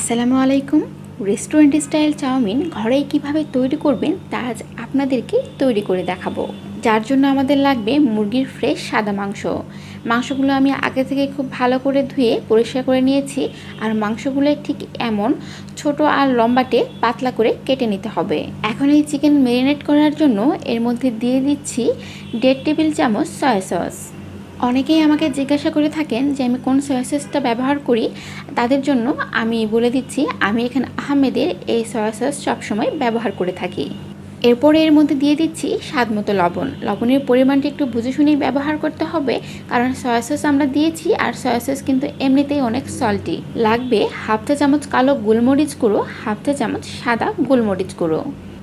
আসসালামু আলাইকুম। Restaurant style chowmein ঘরে কিভাবে তৈরি করবেন তা আজ আপনাদেরকে তৈরি করে দেখাবো। যার জন্য আমাদের লাগবে মুরগির ফ্রেশ সাদা মাংস। মাংসগুলো আমি আগে থেকে খুব ভালো করে ধুয়ে পরিষ্কার করে নিয়েছি। আর মাংসগুলো ঠিক এমন ছোট আর লম্বাটে পাতলা করে কেটে নিতে হবে। এখন এই চিকেন ম্যারিনেট করার জন্য এর মধ্যে দিয়ে দিচ্ছি 1.5 টেবিল চামচ সয়া সস। অনেকেই আমাকে জিজ্ঞাসা করে থাকেন যে আমি কোন সয়া সসটা ব্যবহার করি। তাদের জন্য আমি বলে দিচ্ছি, আমি এখানে আহমেদের এই সয়া সস সবসময় ব্যবহার করে থাকি। এরপরে এর মধ্যে দিয়ে দিচ্ছি স্বাদ মতো লবণ। লবণের পরিমাণটা একটু বুঝে শুনেই ব্যবহার করতে হবে, কারণ সয়া সস আমরা দিয়েছি আর সয়া সস কিন্তু এমনিতেই অনেক সল্টি। লাগবে হাফ চা চামচ কালো গোলমরিচ গুঁড়ো, হাফ চা চামচ সাদা গোলমরিচ গুঁড়ো।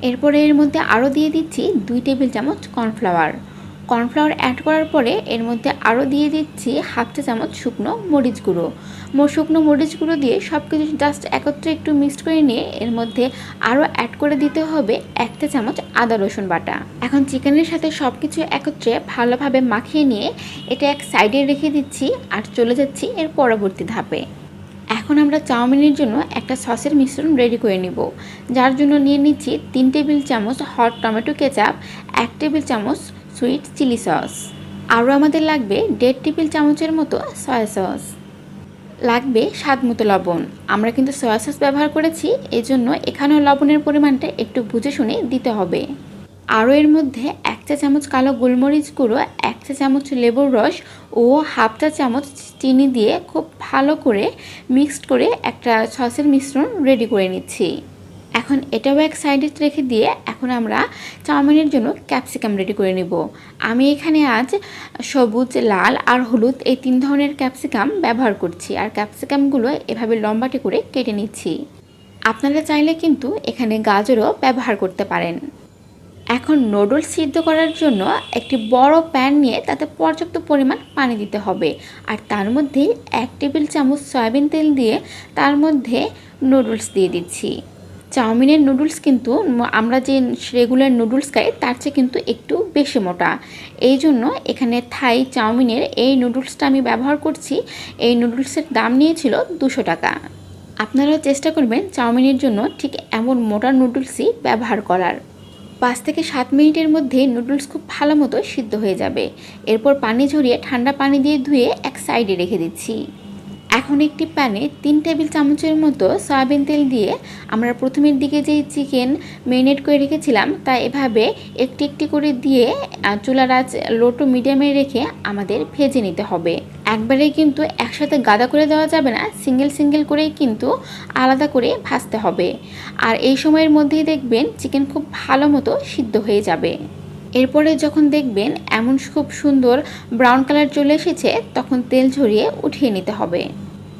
এরপরে এর মধ্যে আরও দিয়ে দিচ্ছি 2 টেবিল চামচ কর্নফ্লাওয়ার। কর্নফ্লাওয়ার অ্যাড করার পরে এর মধ্যে আরও দিয়ে দিচ্ছি হাফ চা চামচ শুকনো মরিচ গুঁড়ো। শুকনো মরিচ গুঁড়ো দিয়ে সব কিছু জাস্ট একত্রে একটু মিক্সড করে নিয়ে এর মধ্যে আরও অ্যাড করে দিতে হবে 1 চা চামচ আদা রসুন বাটা। এখন চিকেনের সাথে সব কিছু একত্রে ভালোভাবে মাখিয়ে নিয়ে এটা এক সাইডে রেখে দিচ্ছি আর চলে যাচ্ছি এর পরবর্তী ধাপে। এখন আমরা চাউমিনের জন্য একটা সসের মিশ্রণ রেডি করে নিব। যার জন্য নিয়ে নিচ্ছি 3 টেবিল চামচ হট টমেটো কেচাপ, 1 টেবিল চামচ সুইট চিলি সস। আরও আমাদের লাগবে 1.5 টেবিল চামচের মতো সয়া সস। লাগবে স্বাদ মতো লবণ। আমরা কিন্তু সয়া সস ব্যবহার করেছি, এজন্য এখানেও লবণের পরিমাণটা একটু বুঝে শুনে দিতে হবে। আরও এর মধ্যে 1 চা চামচ কালো গোলমরিচ গুঁড়ো, 1 চা চামচ লেবুর রস ও হাফ চা চামচ চিনি দিয়ে খুব ভালো করে মিক্সড করে একটা সসের মিশ্রণ রেডি করে নিচ্ছি। এখন এটাও এক সাইডে রেখে দিয়ে এখন আমরা চাউমিনের জন্য ক্যাপসিকাম রেডি করে নেব। আমি এখানে আজ সবুজ, লাল আর হলুদ এই 3 ধরনের ক্যাপসিকাম ব্যবহার করছি। আর ক্যাপসিকামগুলো এভাবে লম্বাটে করে কেটে নিচ্ছি। আপনারা চাইলে কিন্তু এখানে গাজরও ব্যবহার করতে পারেন। এখন নুডলস সিদ্ধ করার জন্য একটি বড় প্যান নিয়ে তাতে পর্যাপ্ত পরিমাণ পানি দিতে হবে। আর তার মধ্যে 1 টেবিল চামচ সয়াবিন তেল দিয়ে তার মধ্যে নুডলস দিয়ে দিচ্ছি। চাউমিনের নুডলস কিন্তু আমরা যে রেগুলার নুডলস খাই তার চেয়ে কিন্তু একটু বেশি মোটা। এই জন্য এখানে থাই চাউমিনের এই নুডলসটা আমি ব্যবহার করছি। এই নুডলসের দাম নিয়েছিল 200 টাকা। আপনারাও চেষ্টা করবেন চাউমিনের জন্য ঠিক এমন মোটা নুডলসই ব্যবহার করার। 5 থেকে 7 মিনিটের মধ্যে নুডলস খুব ভালো মতো সিদ্ধ হয়ে যাবে। এরপর পানি ঝরিয়ে ঠান্ডা পানি দিয়ে ধুয়ে এক সাইডে রেখে দিচ্ছি। এখন একটি প্যানে 3 টেবিল চামচের মতো সয়াবিন তেল দিয়ে আমরা প্রথমের দিকে যে চিকেন ম্যারিনেট করে রেখেছিলাম তা এভাবে একটি একটি করে দিয়ে চুলার আঁচ লো টু মিডিয়ামে রেখে আমাদের ভেজে নিতে হবে। একবারে কিন্তু একসাথে গাদা করে দেওয়া যাবে না, সিঙ্গেল সিঙ্গেল করেই কিন্তু আলাদা করে ভাজতে হবে। আর এই সময়ের মধ্যেই দেখবেন চিকেন খুব ভালো মতো সিদ্ধ হয়ে যাবে। এরপরে যখন দেখবেন এমন খুব সুন্দর ব্রাউন কালার চলে এসেছে তখন তেল ঝরিয়ে উঠিয়ে নিতে হবে।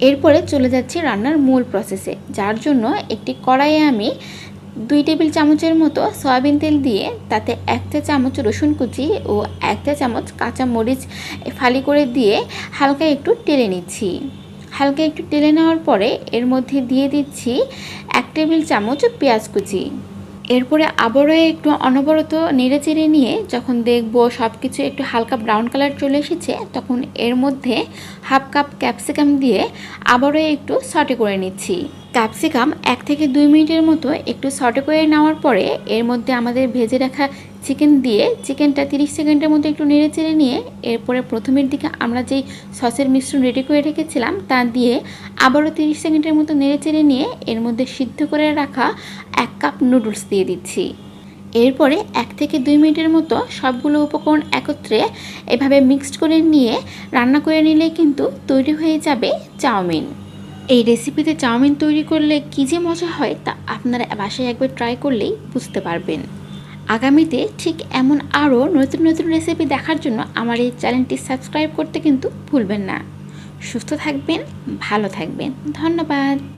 এরপরে চলে যাচ্ছি রান্নার মূল প্রসেসে। যার জন্য একটি কড়াইয়ে আমি 2 টেবিল চামচের মতো সয়াবিন তেল দিয়ে তাতে 1 চা চামচ রসুন কুচি ও 1 চা চামচ কাঁচা মরিচ ফালি করে দিয়ে হালকা একটু টেলে নিচ্ছি। হালকা একটু টেলে নেওয়ার পরে এর মধ্যে দিয়ে দিচ্ছি 1 টেবিল চামচ পেঁয়াজ কুচি। এরপরে আবারও একটু অনবরত নেড়ে চেড়ে নিয়ে যখন দেখব সব কিছু একটু হালকা ব্রাউন কালার চলে এসেছে তখন এর মধ্যে হাফ কাপ ক্যাপসিকাম দিয়ে আবারও একটু সটে করে নিচ্ছি। ক্যাপসিকাম 1 থেকে 2 মিনিটের মতো একটু সটে করে নেওয়ার পরে এর মধ্যে আমাদের ভেজে রাখা চিকেন দিয়ে চিকেনটা 30 সেকেন্ডের মতো একটু নেড়ে চেড়ে নিয়ে এরপরে প্রথমের দিকে আমরা যেই সসের মিশ্রণ রেডি করে রেখেছিলাম তা দিয়ে আবারও 30 সেকেন্ডের মতো নেড়ে চেড়ে নিয়ে এর মধ্যে সিদ্ধ করে রাখা 1 কাপ নুডলস দিয়ে দিচ্ছি। এরপরে 1 থেকে 2 মিনিটের মতো সবগুলো উপকরণ একত্রে এভাবে মিক্সড করে নিয়ে রান্না করে নিলে কিন্তু তৈরি হয়ে যাবে চাউমিন। এই রেসিপিতে চাউমিন তৈরি করলে কী যে মজা হয় তা আপনারা বাসায় একবার ট্রাই করলেই বুঝতে পারবেন। আগামীতে ঠিক এমন আরও নতুন নতুন রেসিপি দেখার জন্য আমার এই চ্যানেলটি সাবস্ক্রাইব করতে কিন্তু ভুলবেন না। সুস্থ থাকবেন, ভালো থাকবেন। ধন্যবাদ।